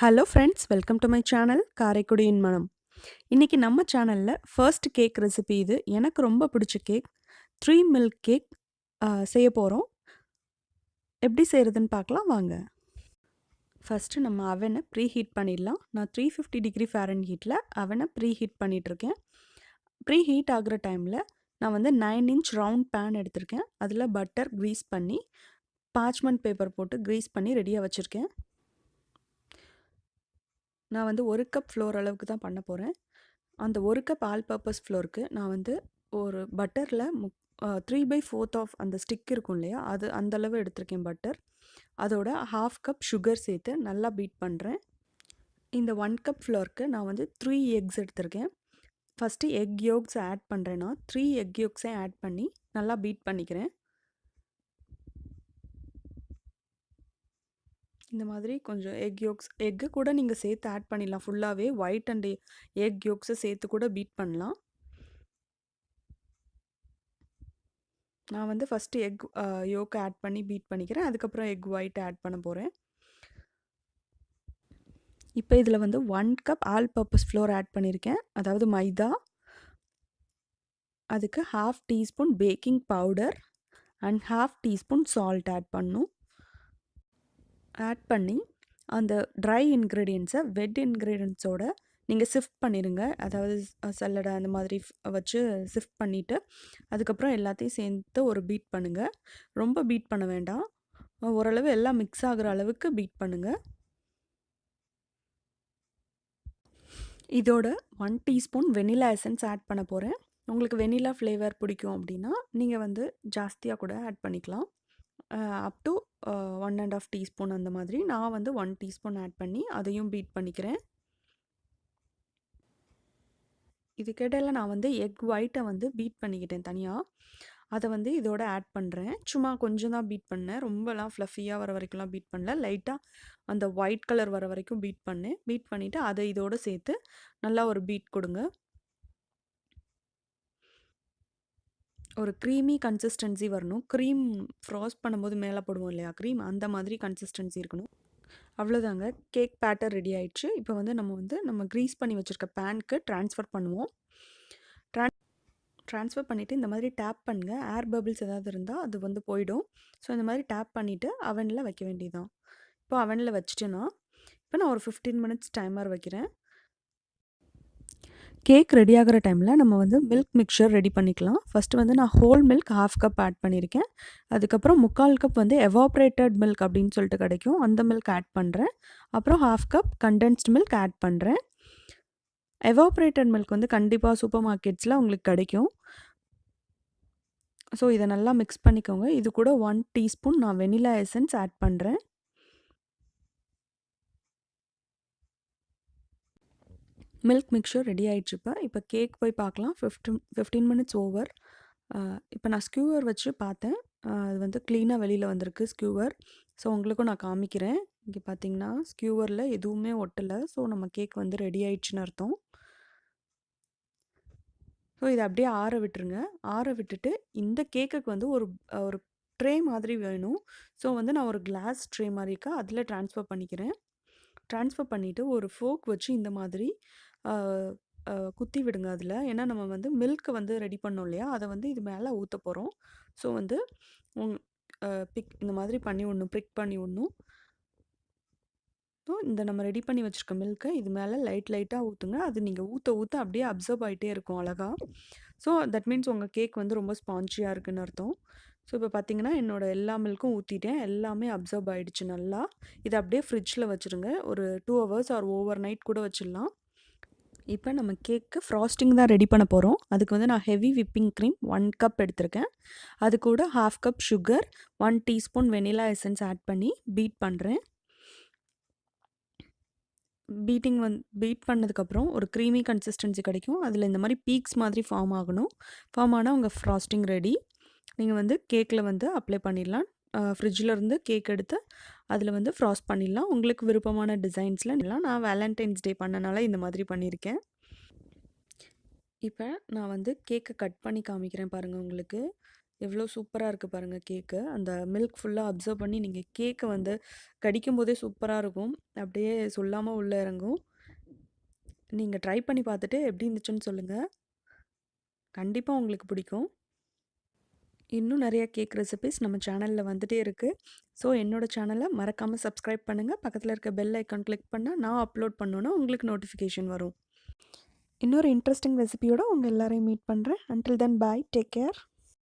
Hello friends, welcome to my channel காரைக்குடியின் மனம். இன்னைக்கு நம்ம சேனலில் ஃபர்ஸ்ட் கேக் ரெசிபி இது. எனக்கு ரொம்ப பிடிச்ச கேக் 3 மில்க் கேக் செய்ய போகிறோம். எப்படி செய்கிறதுன்னு பார்க்கலாம் வாங்க. ஃபஸ்ட்டு நம்ம அவனை ப்ரீ ஹீட் பண்ணிடலாம். நான் 350 டிகிரி ஃபாரன்ஹீட்டில் அவனை ப்ரீ ஹீட் பண்ணிகிட்ருக்கேன். ப்ரீ ஹீட் ஆகிற டைமில் நான் வந்து 9 இன்ச் ரவுண்ட் பேன் எடுத்திருக்கேன். அதில் பட்டர் க்ரீஸ் பண்ணி பார்ச்மெண்ட் பேப்பர் போட்டு க்ரீஸ் பண்ணி ரெடியாக வச்சுருக்கேன். நான் வந்து 1 கப் ஃப்ளோர் அளவுக்கு தான் பண்ண போகிறேன். அந்த 1 கப் ஆல் பர்பஸ் ஃப்ளோருக்கு நான் வந்து ஒரு பட்டரில் 3/4 ஆஃப் அந்த ஸ்டிக் இருக்கும் இல்லையா, அது அந்தளவு எடுத்திருக்கேன் பட்டர். அதோட 1/2 கப் சுகர் சேர்த்து நல்லா பீட் பண்ணுறேன். இந்த 1 கப் ஃப்ளோருக்கு நான் வந்து 3 எக்ஸ் எடுத்திருக்கேன். ஃபஸ்ட்டு எக் யோக்ஸ் ஆட் பண்ணுறேன்னா 3 எக் யோக்ஸையும் ஆட் பண்ணி நல்லா பீட் பண்ணிக்கிறேன். இந்த மாதிரி கொஞ்சம் எக்கு கூட நீங்கள் சேர்த்து ஆட் பண்ணிடலாம். ஃபுல்லாகவே ஒயிட் அண்ட் எக் யோக்ஸை சேர்த்து கூட பீட் பண்ணலாம். நான் வந்து ஃபஸ்ட்டு எக் யோக்கை ஆட் பண்ணி பீட் பண்ணிக்கிறேன். அதுக்கப்புறம் எக் ஒயிட் ஆட் பண்ண போகிறேன். இப்போ இதில் வந்து 1 cup all purpose flour add பண்ணியிருக்கேன், அதாவது மைதா. அதுக்கு 1/2 teaspoon baking powder and 1/2 teaspoon salt add பண்ணணும். ஆட் பண்ணி அந்த ட்ரை இன்க்ரீடியன்ட்ஸை வெட் இன்க்ரீடியன்ட்ஸோட நீங்கள் சிஃப்ட் பண்ணிடுங்க. அதாவது சல்லடை அந்த மாதிரி வச்சு சிஃப்ட் பண்ணிவிட்டு அதுக்கப்புறம் எல்லாத்தையும் சேர்த்து ஒரு பீட் பண்ணுங்கள். ரொம்ப பீட் பண்ண வேண்டாம், ஓரளவு எல்லாம் மிக்ஸ் ஆகிற அளவுக்கு பீட் பண்ணுங்கள். இதோட 1 டீஸ்பூன் வெனிலா எசன்ஸ் ஆட் பண்ண போகிறேன். உங்களுக்கு வெனிலா ஃப்ளேவர் பிடிக்கும் அப்படின்னா நீங்கள் வந்து ஜாஸ்தியாக கூட ஆட் பண்ணிக்கலாம். அப் டு 1.5 டீஸ்பூன் அந்த மாதிரி. நான் வந்து 1 டீஸ்பூன் ஆட் பண்ணி அதையும் பீட் பண்ணிக்கிறேன். இதுக்கிடையில் நான் வந்து எக் ஒயிட்டை வந்து பீட் பண்ணிக்கிட்டேன் தனியாக. அதை வந்து இதோட ஆட் பண்ணுறேன். சும்மா கொஞ்சம் தான் பீட் பண்ணேன், ரொம்பலாம் ஃப்ளஃபியாக வர வரைக்கும்லாம் பீட் பண்ணல. லைட்டாக அந்த ஒயிட் கலர் வர வரைக்கும் பீட் பண்ணேன். பீட் பண்ணிவிட்டு அதை இதோடு சேர்த்து நல்லா ஒரு பீட் கொடுங்க. ஒரு க்ரீமி கன்சிஸ்டன்சி வரணும். க்ரீம் ஃப்ராஸ்ட் பண்ணும்போது மேலே போடுவோம் இல்லையா க்ரீம், அந்த மாதிரி கன்சிஸ்டன்சி இருக்கணும். அவ்வளோதாங்க, கேக் பேட்டர் ரெடி ஆயிடுச்சு. இப்போ வந்து நம்ம க்ரீஸ் பண்ணி வச்சுருக்க பேனுக்கு ட்ரான்ஸ்ஃபர் பண்ணுவோம். ட்ரான்ஸ்ஃபர் பண்ணிவிட்டு இந்த மாதிரி டேப் பண்ணுங்கள். ஏர் பபிள்ஸ் ஏதாவது இருந்தால் அது வந்து போயிடும். ஸோ இந்த மாதிரி டேப் பண்ணிவிட்டு அவனில் வைக்க வேண்டியதுதான். இப்போ அவனில் வச்சுட்டேன்னா இப்போ நான் ஒரு 15 மினிட்ஸ் டைமர் வைக்கிறேன். கேக் ரெடி ஆகிற டைமில் நம்ம வந்து மில்க் மிக்சர் ரெடி பண்ணிக்கலாம். ஃபஸ்ட்டு வந்து நான் ஹோல் மில்க் 1/2 கப் ஆட் பண்ணியிருக்கேன். அதுக்கப்புறம் 3/4 கப் வந்து எவாப்ரேட்டட் மில்க் அப்படின்னு சொல்லிட்டு கிடைக்கும், அந்த மில்க் ஆட் பண்ணுறேன். அப்புறம் 1/2 கப் கண்டென்ஸ்ட் மில்க் ஆட் பண்ணுறேன். எவாப்ரேட்டட் மில்க் வந்து கண்டிப்பாக சூப்பர் மார்க்கெட்ஸில் உங்களுக்கு கிடைக்கும். ஸோ இதை நல்லா மிக்ஸ் பண்ணிக்கோங்க. இது கூட 1 டீஸ்பூன் நான் வெனிலா எசன்ஸ் ஆட் பண்ணுறேன். மில்க் மிக்சர் ரெடி ஆகிடுச்சு. இப்போ கேக் போய் பார்க்கலாம். 15 மினிட்ஸ் ஓவர். இப்போ நான் ஸ்க்யூவர் வச்சு பார்த்தேன், அது வந்து க்ளீனாக வெளியில் வந்திருக்கு ஸ்க்யூவர். ஸோ உங்களுக்கும் நான் காமிக்கிறேன். இங்கே பார்த்தீங்கன்னா ஸ்க்யூவரில் எதுவுமே ஒட்டலை. ஸோ நம்ம கேக் வந்து ரெடி ஆயிடுச்சுன்னு அர்த்தம். ஸோ இதை அப்படியே ஆற விட்டுருங்க. ஆற விட்டுட்டு இந்த கேக்குக்கு வந்து ஒரு ட்ரே மாதிரி வேணும். ஸோ வந்து நான் ஒரு கிளாஸ் ட்ரே மாதிரி இருக்கா அதில் ட்ரான்ஸ்ஃபர் பண்ணிக்கிறேன். ட்ரான்ஸ்ஃபர் பண்ணிவிட்டு ஒரு ஃபோக் வச்சு இந்த மாதிரி குத்தி விடுங்க அதில். ஏன்னா நம்ம வந்து மில்க் வந்து ரெடி பண்ணோம் இல்லையா, அதை வந்து இது மேலே ஊற்ற போகிறோம். ஸோ வந்து இந்த மாதிரி பண்ணி விடணும், ப்ரிக் பண்ணி விடணும். ஸோ இந்த நம்ம ரெடி பண்ணி வச்சுருக்க மில்க்கை இது மேலே லைட்டாக ஊற்றுங்க. அது நீங்கள் ஊற்ற அப்படியே அப்சர்வ் ஆகிட்டே இருக்கும் அழகாக. ஸோ தட் மீன்ஸ் உங்கள் கேக் வந்து ரொம்ப ஸ்பான்ஜியாக இருக்குன்னு அர்த்தம். ஸோ இப்போ பார்த்தீங்கன்னா என்னோடய எல்லா மில்க்கும் ஊற்றிட்டேன், எல்லாமே அப்சர்வ் ஆகிடுச்சு நல்லா. இதை அப்படியே ஃப்ரிட்ஜில் வச்சுருங்க. ஒரு 2 ஹவர்ஸ் ஆர் ஓவர் நைட் கூட வச்சிடலாம். இப்போ நம்ம கேக்கு ஃப்ராஸ்டிங் தான் ரெடி பண்ண போகிறோம். அதுக்கு வந்து நான் ஹெவி விப்பிங் க்ரீம் 1 கப் எடுத்திருக்கேன். அது கூட 1/2 cup sugar, 1 teaspoon vanilla essence add பண்ணி பீட் பண்ணுறேன். பீட் பண்ணதுக்கப்புறம் ஒரு க்ரீமி கன்சிஸ்டன்சி கிடைக்கும். அதில் இந்த மாதிரி பீக்ஸ் மாதிரி ஃபார்ம் ஆகணும். ஃபார்ம் ஆனால் உங்கள் ஃப்ராஸ்டிங் ரெடி. நீங்கள் வந்து கேக்கில் வந்து அப்ளை பண்ணிடலாம். ஃப்ரிட்ஜில் இருந்து கேக் எடுத்து அதில் வந்து ஃப்ராஸ்ட் பண்ணிடலாம். உங்களுக்கு விருப்பமான டிசைன்ஸில் நான் வேலண்டைன்ஸ் டே பண்ணனால இந்த மாதிரி பண்ணியிருக்கேன். இப்போ நான் வந்து கேக்கை கட் பண்ணி காமிக்கிறேன் பாருங்கள் உங்களுக்கு. எவ்வளோ சூப்பரா இருக்கு பாருங்க கேக்கு. அந்த மில்க் ஃபுல்லா அப்சர்வ் பண்ணி நீங்க கேக்க வந்து கடிக்கும்போதே சூப்பரா இருக்கும். அப்படியே சொல்லாம உள்ள இறங்கும். நீங்க ட்ரை பண்ணி பார்த்துட்டு எப்படி இருந்துச்சுன்னு சொல்லுங்க. கண்டிப்பா உங்களுக்கு பிடிக்கும். இன்னும் நெறைய கேக் ரெசிபீஸ் நம்ம சேனல்ல வந்துட்டே இருக்கு. ஸோ என்னோட சேனல மறக்காம சப்ஸ்கிரைப் பண்ணுங்க. பக்கத்துல இருக்க பெல் ஐகான் கிளிக் பண்ணா நான் அப்லோட் பண்ணோனே உங்களுக்கு நோட்டிஃபிகேஷன் வரும். இன்னொரு இன்ட்ரஸ்டிங் ரெசிபியோட உங்க எல்லாரையும் மீட் பண்றேன். Until then bye. Take care.